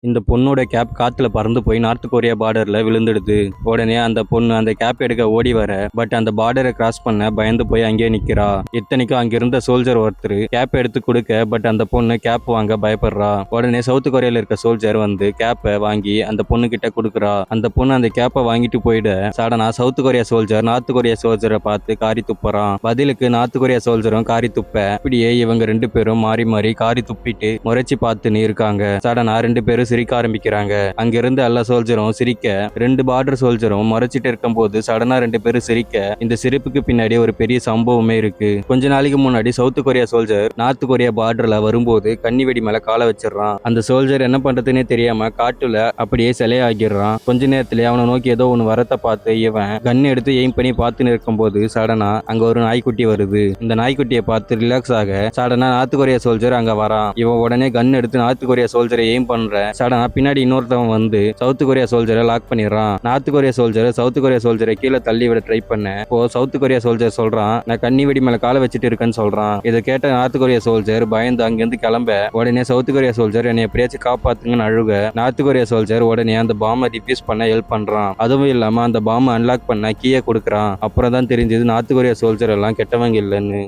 இந்த பொண்ணோட கேப் காத்துல பறந்து போய் நார்த் கொரியா பார்டர்ல விழுந்துடுது. உடனே அந்த பொண்ணு அந்த கேப் எடுக்க ஓடி வர, பட் அந்த பார்டரை கிராஸ் பண்ண பயந்து போய் அங்கேயே நிக்கிறா. இத்தனைக்கும் அங்க இருந்த சோல்ஜர் ஒருத்தர் கேப் எடுத்து கொடுக்க, பட் அந்த பொண்ணு கேப் வாங்க பயப்படுறா. உடனே சவுத் கொரியால இருக்க சோல்ஜர் வந்து கேப்பை வாங்கி அந்த பொண்ணு கிட்ட கொடுக்குறா. அந்த பொண்ணு அந்த கேப்பை வாங்கிட்டு போயிட, சடனா South Korea soldier North Korea சோல்ஜரை பார்த்து காரி துப்புறான். பதிலுக்கு நார்த் கொரியா சோல்ஜரும் காரி துப்ப, இப்படியே இவங்க ரெண்டு பேரும் மாறி மாறி காரி துப்பிட்டு முறைச்சி பார்த்துன்னு இருக்காங்க. சடனா ரெண்டு பேரும் சிரிக்க ஆரம்பிக்கிறாங்க. அங்க இருந்து எல்லா சோல்ஜரும் சிரிக்க, ரெண்டு பார்டர் சோல்ஜரும் மறைச்சிட்டு இருக்கும் போது சடனா ரெண்டு பேரும் சிரிக்க, இந்த சிரிப்புக்கு பின்னாடி ஒரு பெரிய சம்பவமே இருக்கு. கொஞ்ச நாளைக்கு முன்னாடி South Korea soldier North Korea பார்டர்ல வரும்போது கன்னி வெடி மேல காலை வச்சிடறான். அந்த சோல்ஜர் என்ன பண்றதுன்னே தெரியாம காட்டுல அப்படியே சிலையாகிடுறான். கொஞ்ச நேரத்திலே அவனை நோக்கி ஏதோ ஒன்னு வரத்தை பார்த்து இவன் கன் எடுத்து எய்ம் பண்ணி பார்த்துன்னு இருக்கும் போது சடனா அங்க ஒரு நாய்க்குட்டி வருது. இந்த நாய்க்குட்டியை பார்த்து ரிலாக்ஸ் ஆக சடனா நார்த் கொரியா சோல்ஜர் அங்க வரான். இவன் உடனே கன் எடுத்து நார்த் கொரியா சோல்ஜரை எய்ம் பண்ற, சடனா பின்னாடி இன்னொருத்தவன் வந்து சவுத் கொரியா சோல்ஜரை லாக் பண்ணிடுறான். நார்த் கொரியா சோல்ஜரை சவுத் கொரியா சோல்ஜரை கீழே தள்ளி விட ட்ரை பண்ண, இப்போ சவுத் கொரியா சோல்ஜர் சொல்றான், நான் கன்னி வெடி மேல காலை வச்சுட்டு இருக்கேன்னு சொல்றான். இதை கேட்ட நார்த் கொரியா சோல்ஜர் பயந்து அங்கிருந்து கிளம்ப, உடனே சவுத் கொரியா சோல்ஜர் என்னை எப்படியாச்சும் காப்பாத்துங்கன்னு அழுக, நார்த் கொரியா சோல்ஜர் உடனே அந்த பாம்பை டிஃப்யூஸ் பண்ண ஹெல்ப் பண்றான். அதுவும் இல்லாம அந்த பாம்பை அன்லாக் பண்ண கீயை கொடுக்குறான். அப்புறம் தான் தெரிஞ்சது நார்த் கொரியா சோல்ஜர் எல்லாம் கெட்டவங்க இல்லைன்னு.